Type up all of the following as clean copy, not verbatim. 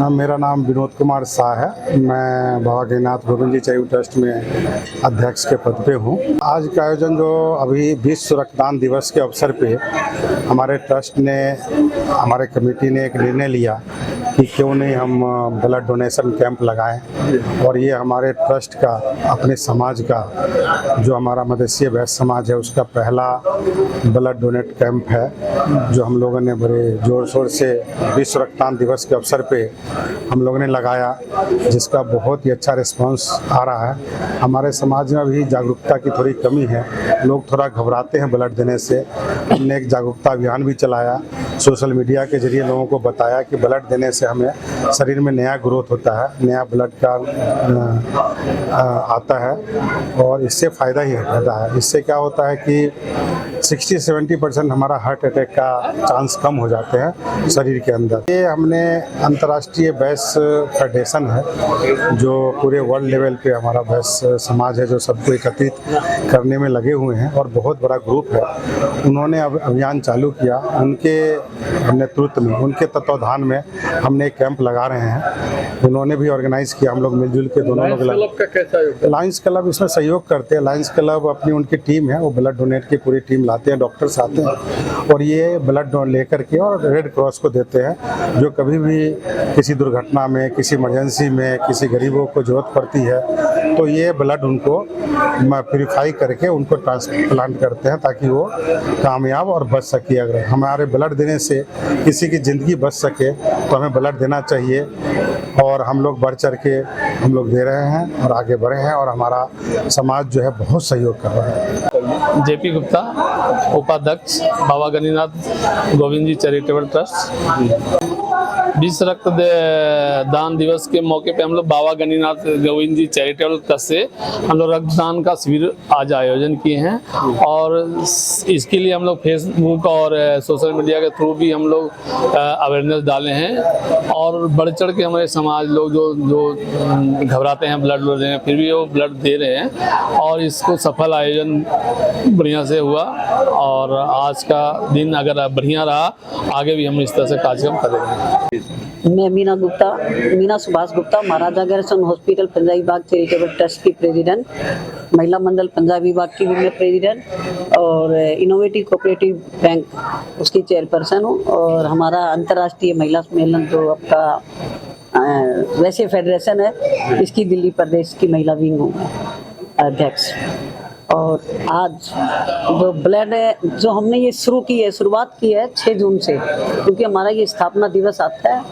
मेरा नाम विनोद कुमार शाह है। मैं बाबा गणिनाथ गोविंद जी चैरिटेबल ट्रस्ट में अध्यक्ष के पद पे हूँ। आज का आयोजन जो अभी विश्व रक्तदान दिवस के अवसर पे हमारे ट्रस्ट ने, हमारे कमेटी ने एक निर्णय लिया कि क्यों नहीं हम ब्लड डोनेशन कैंप लगाएं। और ये हमारे ट्रस्ट का, अपने समाज का, जो हमारा मदेशी वैश्य समाज है उसका पहला ब्लड डोनेट कैंप है, जो हम लोगों ने बड़े जोर शोर से विश्व रक्तदान दिवस के अवसर पे हम लोगों ने लगाया, जिसका बहुत ही अच्छा रिस्पांस आ रहा है। हमारे समाज में अभी जागरूकता की थोड़ी कमी है, लोग थोड़ा घबराते हैं ब्लड देने से। हमने एक जागरूकता अभियान भी चलाया, सोशल मीडिया के जरिए लोगों को बताया कि ब्लड देने से हमें शरीर में नया ग्रोथ होता है, नया ब्लड का आता है और इससे फ़ायदा ही होता है। इससे क्या होता है कि 60-70% हमारा हार्ट अटैक का चांस कम हो जाते हैं शरीर के अंदर। ये हमने अंतर्राष्ट्रीय वैश्य फेडरेशन है, जो पूरे वर्ल्ड लेवल पे हमारा वैश्य समाज है, जो सबको एकत्रित करने में लगे हुए हैं और बहुत बड़ा ग्रुप है। उन्होंने अब अभियान चालू किया, उनके नेतृत्व में, उनके तत्वाधान में हमने एक कैंप लगा रहे हैं। उन्होंने भी ऑर्गेनाइज किया, हम लोग मिलजुल के दोनों लोग। लायंस क्लब इसमें सहयोग करते हैं। लायंस क्लब अपनी उनकी टीम है, वो ब्लड डोनेट की पूरी टीम लाते हैं, डॉक्टर्स आते हैं और ये ब्लड लेकर के और रेड क्रॉस को देते हैं। जो कभी भी किसी दुर्घटना में, किसी इमरजेंसी में, किसी गरीबों को जरूरत पड़ती है तो ये ब्लड उनको प्यूरिफाई करके उनको ट्रांसप्लांट करते हैं ताकि वो कामयाब और बच सके। अगर हमारे ब्लड देने से किसी की ज़िंदगी बच सके तो हमें ब्लड देना चाहिए और हम लोग बढ़ चढ़ के हम लोग दे रहे हैं और आगे बढ़े हैं और हमारा समाज जो है बहुत सहयोग कर रहा है। जेपी गुप्ता, उपाध्यक्ष, बाबा गणिनाथ गोविंद जी चैरिटेबल ट्रस्ट। विश्व रक्तदान दिवस के मौके पे हम लोग बाबा गणिनाथ गोविंद जी चैरिटेबल ट्रस्ट से हम लोग रक्तदान का शिविर आज आयोजन किए हैं और इसके लिए हम लोग फेसबुक और सोशल मीडिया के थ्रू भी हम लोग अवेयरनेस डाले हैं और बढ़ चढ़ के हमारे समाज लोग जो घबराते हैं ब्लड देने, फिर भी वो ब्लड दे रहे हैं और इसको सफल आयोजन बढ़िया से हुआ और आज का दिन अगर बढ़िया रहा, आगे भी हम इस तरह से कार्यक्रम करेंगे। मैं मीना सुभाष गुप्ता, महाराजा अग्रसेन हॉस्पिटल पंजाबी बाग चैरिटेबल ट्रस्ट की प्रेसिडेंट, महिला मंडल पंजाबी बाग की भी मैं प्रेसिडेंट और इनोवेटिव कोऑपरेटिव बैंक उसकी चेयरपर्सन हूँ। और हमारा अंतर्राष्ट्रीय महिला सम्मेलन जो आपका वैसे फेडरेशन है, इसकी दिल्ली प्रदेश की महिला विंग हूँ अध्यक्ष। और आज जो ब्लड जो हमने ये शुरुआत की है 6 जून से, क्योंकि हमारा ये स्थापना दिवस आता है,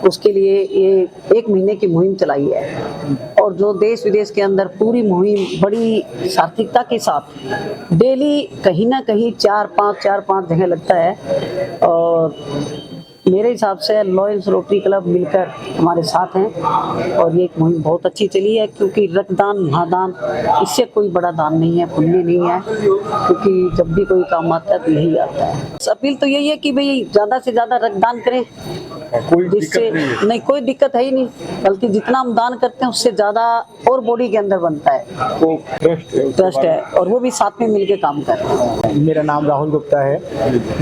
उसके लिए ये 1 महीने की मुहिम चलाई है और जो देश विदेश के अंदर पूरी मुहिम बड़ी सार्थकता के साथ डेली कहीं ना कहीं 4-5 जगह लगता है। और मेरे हिसाब से लॉयंस रोटरी क्लब मिलकर हमारे साथ हैं और ये एक मुहिम बहुत अच्छी चली है, क्योंकि रक्तदान महादान इससे कोई बड़ा दान नहीं है, पुण्य नहीं है, क्योंकि जब भी कोई काम आता है तो यही आता है। अपील तो यही है कि भाई ज़्यादा से ज़्यादा रक्तदान करें, जिससे नहीं कोई दिक्कत है ही नहीं, बल्कि जितना हम दान करते हैं उससे ज़्यादा और बॉडी के अंदर बनता है। वो ट्रस्ट है और वो भी साथ में मिलकर काम कर रहे हैं। मेरा नाम राहुल गुप्ता है,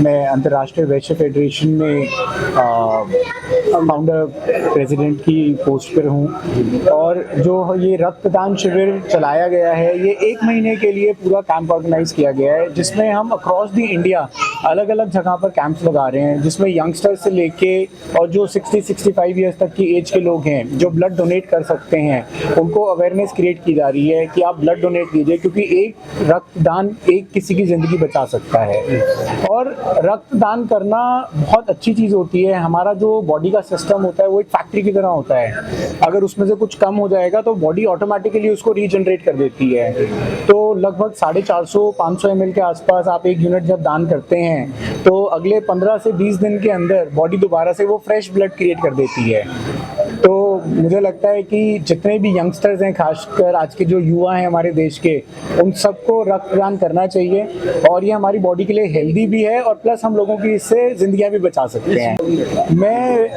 मैं अंतर्राष्ट्रीय वैश्य फेडरेशन में फाउंडर प्रेसिडेंट की पोस्ट पर हूँ और जो ये रक्तदान शिविर चलाया गया है, ये 1 महीने के लिए पूरा कैंप ऑर्गेनाइज किया गया है, जिसमें हम अक्रॉस दी इंडिया अलग अलग जगह पर कैंप्स लगा रहे हैं, जिसमें यंगस्टर्स से लेके और जो 60-65 ईयर्स तक की एज के लोग हैं जो ब्लड डोनेट कर सकते हैं, उनको अवेयरनेस क्रिएट की जा रही है कि आप ब्लड डोनेट कीजिए, क्योंकि एक रक्तदान एक किसी की ज़िंदगी बचा सकता है। और रक्तदान करना बहुत अच्छी चीज़ होती है। हमारा जो बॉडी का सिस्टम होता है वो एक फैक्ट्री की तरह होता है, अगर उसमें से कुछ कम हो जाएगा तो बॉडी ऑटोमेटिकली उसको रीजनरेट कर देती है। तो लगभग 450-500 ml के आसपास आप 1 यूनिट जब दान करते हैं तो अगले 15 से 20 दिन के अंदर बॉडी दोबारा से वो फ्रेश ब्लड क्रिएट कर देती है। तो मुझे लगता है कि जितने भी यंगस्टर्स हैं, खासकर आज के जो युवा हैं हमारे देश के, उन सबको रक्तदान करना चाहिए और ये हमारी बॉडी के लिए हेल्दी भी है और प्लस हम लोगों की इससे जिंदगियां भी बचा सकते हैं। मैं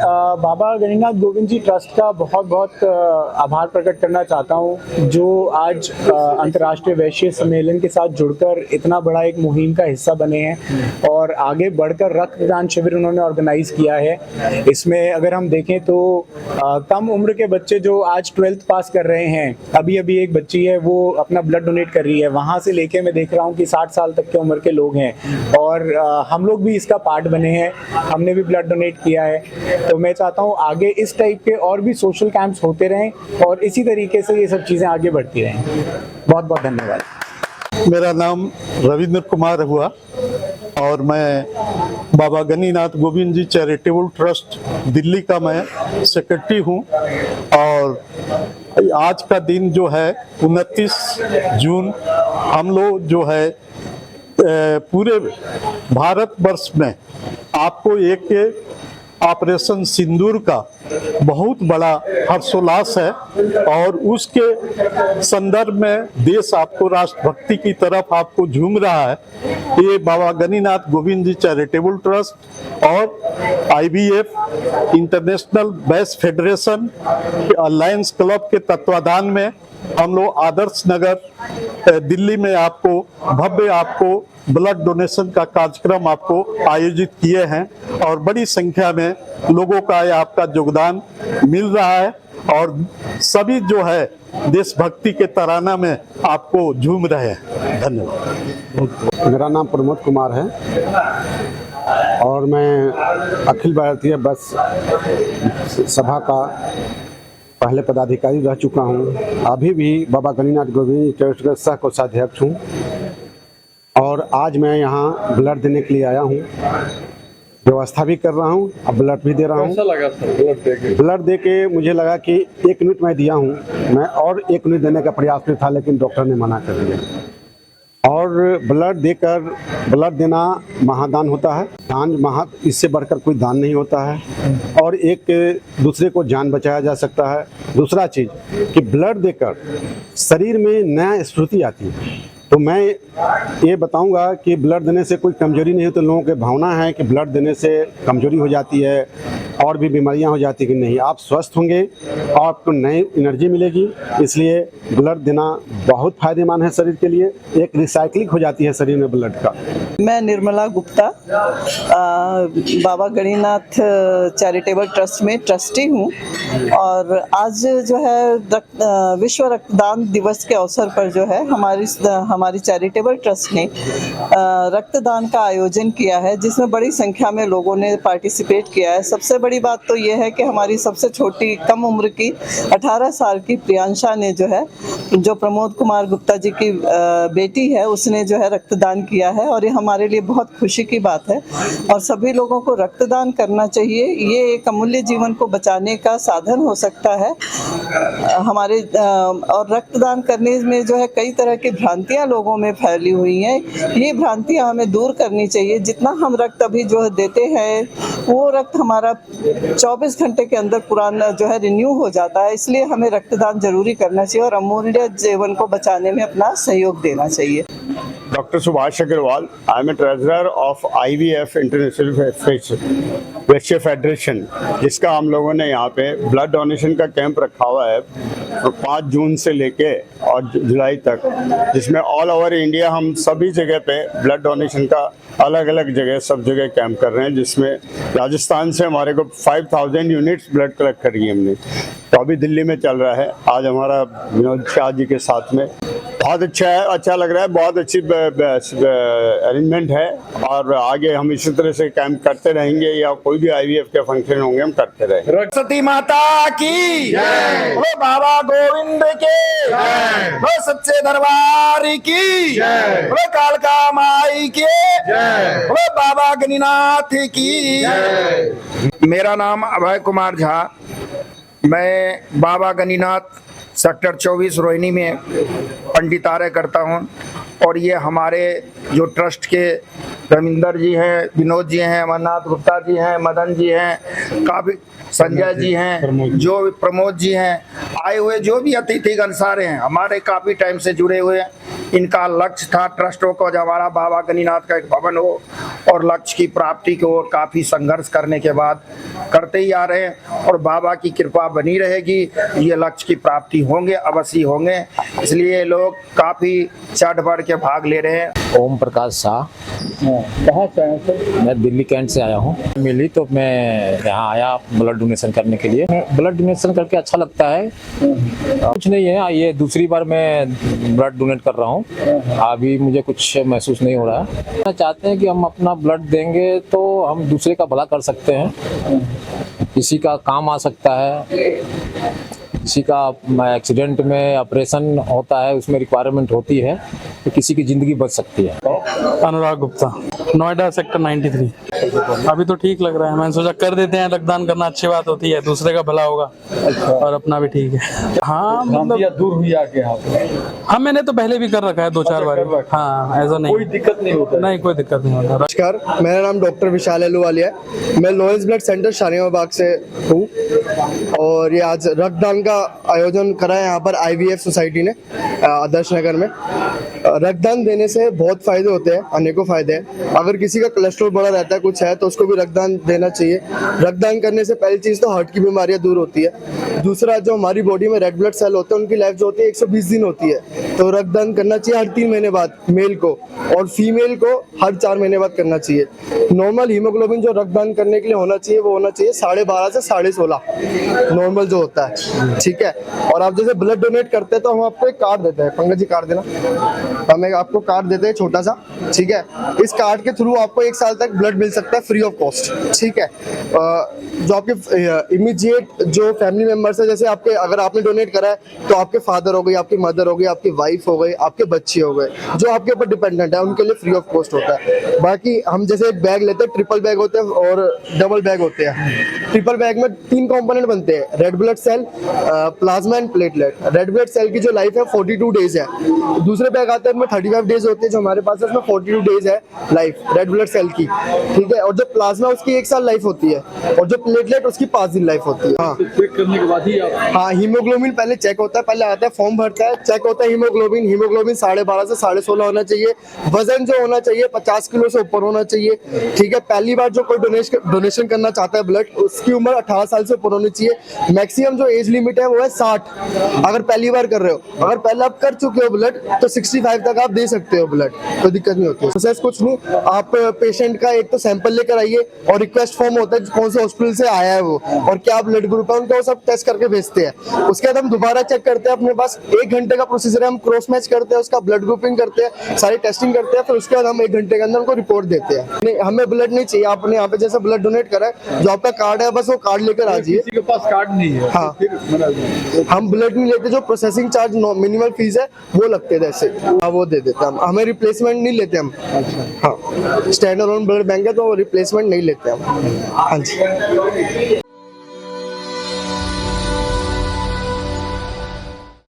बाबा गणिनाथ गोविंद जी ट्रस्ट का बहुत बहुत आभार प्रकट करना चाहता हूं, जो आज अंतर्राष्ट्रीय वैश्य सम्मेलन के साथ जुड़कर इतना बड़ा एक मुहिम का हिस्सा बने हैं और आगे बढ़कर रक्तदान शिविर उन्होंने ऑर्गेनाइज किया है। इसमें अगर हम देखें तो कम उम्र के बच्चे जो आज 12th पास कर रहे हैं, अभी अभी एक बच्ची है वो अपना ब्लड डोनेट कर रही है, वहां से लेके मैं देख रहा हूं कि 60 साल तक के उम्र के लोग हैं और हम लोग भी इसका पार्ट बने हैं, हमने भी ब्लड डोनेट किया है। तो मैं चाहता हूं आगे इस टाइप के और भी सोशल कैंप्स होते रहें और इसी तरीके से ये सब चीजें आगे बढ़ती रहें। बहुत बहुत धन्यवाद। मेरा नाम रविंद्र कुमार हुआ और मैं बाबा गणिनाथ गोविंद जी चैरिटेबल ट्रस्ट दिल्ली का मैं सेक्रेटरी हूँ। और आज का दिन जो है 29 जून, हम लोग जो है पूरे भारतवर्ष में आपको एक ऑपरेशन सिंदूर का बहुत बड़ा हर्षोल्लास है और उसके संदर्भ में देश आपको राष्ट्रभक्ति की तरफ आपको झूम रहा है। ये बाबा गणिनाथ गोविंद जी चैरिटेबल ट्रस्ट और IVF इंटरनेशनल वैश्य फेडरेशन अलायंस क्लब के तत्वाधान में हम लोग आदर्श नगर दिल्ली में आपको भव्य आपको ब्लड डोनेशन का कार्यक्रम आपको आयोजित किए हैं और बड़ी संख्या में लोगों का आपका योगदान मिल रहा है और सभी जो है देशभक्ति के तराना में आपको झूम रहे हैं। धन्यवाद। मेरा नाम प्रमोद कुमार है और मैं अखिल भारतीय बस सभा का पहले पदाधिकारी रह चुका हूं। अभी भी बाबा गणिनाथ गोविंद ट्रस्ट का सह कोषाध्यक्ष हूं और आज मैं यहाँ ब्लड देने के लिए आया हूँ। व्यवस्था भी कर रहा हूँ, अब ब्लड भी दे रहा हूँ। कैसा लगा सर ब्लड देके? ब्लड दे के मुझे लगा कि 1 यूनिट मैं दिया हूँ, मैं और 1 यूनिट देने का प्रयास में था लेकिन डॉक्टर ने मना कर दिया। और ब्लड देकर ब्लड देना महादान होता है। दान इससे बढ़कर कोई दान नहीं होता है और एक दूसरे को जान बचाया जा सकता है। दूसरा चीज़ कि ब्लड देकर शरीर में नया स्फूर्ति आती है। तो मैं ये बताऊंगा कि ब्लड देने से कोई कमजोरी नहीं है। तो लोगों की भावना है कि ब्लड देने से कमजोरी हो जाती है और भी बीमारियां हो जाती कि नहीं, आप स्वस्थ होंगे और आपको नई एनर्जी मिलेगी। इसलिए ब्लड देना बहुत फायदेमंद है शरीर के लिए। एक रिसाइक्लिंग हो जाती है शरीर में ब्लड का। मैं निर्मला गुप्ता बाबा गणिनाथ चैरिटेबल ट्रस्ट में ट्रस्टी हूँ और आज जो है विश्व रक्तदान दिवस के अवसर पर जो है हमारी चैरिटेबल ट्रस्ट ने रक्तदान का आयोजन किया है जिसमें बड़ी संख्या में लोगों ने पार्टिसिपेट किया है। सबसे बड़ी बात तो ये है कि हमारी सबसे छोटी कम उम्र की 18 साल की प्रियांशा ने जो प्रमोद कुमार गुप्ता जी की बेटी है, उसने जो है रक्तदान किया है और ये हमारे लिए बहुत खुशी की बात है और सभी लोगों को रक्तदान करना चाहिए। ये एक अमूल्य जीवन को बचाने का साधन हो सकता है हमारे और रक्तदान करने में जो है कई तरह की भ्रांतियां लोगों में फैली हुई हैं। ये भ्रांतियां हमें दूर करनी चाहिए। जितना हम रक्त अभी जो देते हैं वो रक्त हमारा 24 घंटे के अंदर पुराना जो है रिन्यू हो जाता है। इसलिए हमें रक्तदान जरूरी करना चाहिए और अमूल्य जीवन को बचाने में अपना सहयोग देना चाहिए। Dr. Subhash Agarwal, I am a treasurer of IVF International Vysya federation, जिसका हम लोगों ने यहाँ पे ब्लड डोनेशन का कैंप रखा हुआ है 5 जून से लेके और जुलाई तक, जिसमें ऑल ओवर इंडिया हम सभी जगह पे ब्लड डोनेशन का अलग अलग जगह सब जगह कैंप कर रहे हैं। जिसमें राजस्थान से हमारे को 5000 यूनिट्स ब्लड कलेक्ट करी है हमने, तो अभी दिल्ली में चल रहा है। आज हमारा विनोद शाह जी के साथ में बहुत अच्छा है, अच्छा लग रहा है, बहुत अच्छी अरेंजमेंट है और आगे हम इसी तरह से कैंप करते रहेंगे या कोई भी IVF के फंक्शन होंगे हम करते रहेंगे। सरस्वती माता की वो बाबा गोविंद के वो सच्चे दरबार की वो कालका माई के वो बाबा गणिनाथ की। मेरा नाम अभय कुमार झा, मैं बाबा गणिनाथ सेक्टर 24 रोहिणी में पंडितार्य करता हूं और ये हमारे जो ट्रस्ट के रविंदर जी हैं, विनोद जी हैं, अमरनाथ गुप्ता जी हैं, मदन जी हैं, काफी संजय जी हैं, जो प्रमोद जी हैं, आए हुए जो भी अतिथिगण सारे हैं हमारे काफी टाइम से जुड़े हुए हैं। इनका लक्ष्य था ट्रस्टों को, जब हमारा बाबा गणिनाथ का एक भवन हो, और लक्ष्य की प्राप्ति की ओर काफी संघर्ष करने के बाद करते ही आ रहे हैं, और बाबा की कृपा बनी रहेगी, ये लक्ष्य की प्राप्ति होंगे, अवश्य होंगे। इसलिए लोग काफी चढ़ बढ़ के भाग ले रहे हैं। ओम प्रकाश शाह, कहाँ से आए सर? मैं दिल्ली कैंट से आया हूँ। मिली तो मैं यहाँ आया ब्लड डोनेशन करने के लिए। ब्लड डोनेशन करके अच्छा लगता है। कुछ नहीं है, ये दूसरी बार मैं ब्लड डोनेट कर रहा हूँ। अभी मुझे कुछ महसूस नहीं हो रहा है। मैं चाहते हैं कि हम अपना ब्लड देंगे तो हम दूसरे का भला कर सकते हैं, किसी का काम आ सकता है, किसी का एक्सीडेंट में ऑपरेशन होता है, उसमें रिक्वायरमेंट होती है, तो किसी की ज़िंदगी बच सकती है। अनुराग गुप्ता, नोएडा सेक्टर 93। अभी तो ठीक लग रहा है, मैंने सोचा कर देते हैं, रक्तदान करना अच्छी बात होती है, दूसरे का भला होगा और अपना भी ठीक है। हाँ मतलब दूर हुई आके हाँ, मैंने तो पहले भी कर रखा है 2-4 बार। हाँ, ऐसा नहीं, कोई दिक्कत नहीं होता? नहीं, कोई दिक्कत नहीं होता। नमस्कार, मेरा नाम डॉक्टर विशाल अहलूवालिया है। मैं लोयंस ब्लड सेंटर शालीमार बाग से हूँ, और ये आज रक्तदान का आयोजन करा है यहाँ पर IVF सोसाइटी ने आदर्श नगर में। रक्तदान देने से बहुत फायदे होते हैं, अनेकों फायदे हैं। अगर किसी का कोलेस्ट्रॉल बढ़ा रहता है, कुछ है, तो उसको भी रक्तदान देना चाहिए। रक्तदान करने से पहली चीज़ तो हार्ट की बीमारियां दूर होती है। दूसरा, जो हमारी बॉडी में रेड ब्लड सेल होते हैं उनकी लाइफ जो होती है 120 दिन होती है, तो रक्तदान करना चाहिए हर 3 महीने बाद मेल को, और फीमेल को हर 4 महीने बाद करना चाहिए। नॉर्मल हीमोग्लोबिन जो रक्तदान करने के लिए होना चाहिए वो होना चाहिए 12.5 से 16.5 नॉर्मल जो होता है, ठीक है। और आप जैसे ब्लड डोनेट करते हैं तो हम आपको एक कार्ड देते हैं, पंकज जी कार्ड देना, हम एक आपको कार्ड देते हैं छोटा सा, ठीक है। इस कार्ड के थ्रू आपको 1 साल तक ब्लड मिल सकता है फ्री ऑफ कॉस्ट, ठीक है। जो आपके इमीडिएट जो फैमिली मेंबर्स है, जैसे आपके, अगर आपने डोनेट करा है तो आपके फादर हो गए, आपकी मदर हो गई, आपकी वाइफ हो गई, आपके बच्चे हो गए, जो आपके ऊपर डिपेंडेंट है, उनके लिए फ्री ऑफ कॉस्ट होता है। बाकी हम जैसे एक बैग लेते हैं, ट्रिपल बैग होते हैं और डबल बैग होते हैं। ट्रिपल बैग में 3 कंपोनेंट बनते हैं, red blood cell, plasma and platelet. Red blood cell की जो लाइफ है 42 डेज है। दूसरे बैग आते हैं, उनमें 35 डेज होते हैं, जो हमारे पास है उसमें 42 डेज है लाइफ रेड ब्लड सेल की, ठीक है। और जो प्लाज्मा उसकी 1 साल लाइफ होती है, और जो प्लेटलेट उसकी 5 दिन लाइफ होती है। हाँ, चेक करने के बाद ही हाँ, हीमोग्लोबिन पहले चेक होता है, पहले आता है फॉर्म भरता है, चेक होता है हीमोग्लोबिन 12.5 से 16.5 होना चाहिए। वजन जो होना चाहिए 50 किलो से ऊपर होना चाहिए, ठीक है। पहली बार जो कोई डोनेशन करना चाहता है ब्लड, उसकी उम्र 18 साल से ऊपर होनी चाहिए। मैक्सिमम जो एज लिमिट है वो है 60, अगर पहली बार कर रहे हो। अगर पहले आप कर चुके हो ब्लड तो 65 तक आप दे सकते हो ब्लड, कोई दिक्कत नहीं होती है। प्रोसेस कुछ नहीं, आप पेशेंट का एक तो सैंपल लेकर आइए, और रिक्वेस्ट फॉर्म होता है कौन से हॉस्पिटल से आया है वो और क्या ब्लड ग्रुप है उनका, वो सब टेस्ट करके भेजते हैं। उसके बाद हम दोबारा चेक करते हैं, अपने पास 1 घंटे का प्रोसीजर है, हम क्रॉस मैच करते हैं, उसका ब्लड ग्रुपिंग करते हैं, सारी टेस्टिंग करते हैं, फिर उसके बाद हम 1 घंटे के अंदर उनको रिपोर्ट देते हैं। नहीं, हमें ब्लड नहीं चाहिए, आपने यहाँ पे जैसे ब्लड डोनेट करा है, जो आपका कार्ड है बस वो कार्ड लेकर आ जाइए। किसी के पास कार्ड नहीं है, हाँ, हम ब्लड नहीं लेते, जो प्रोसेसिंग चार्ज मिनिमल फीस है वो लगते हैं, जैसे हाँ वो दे देते हैं हम, हमें रिप्लेसमेंट नहीं लेते हम। हाँ, स्टैंड अलोन ब्लड बैंक है तो रिप्लेसमेंट नहीं लेते हम। हाँ जी।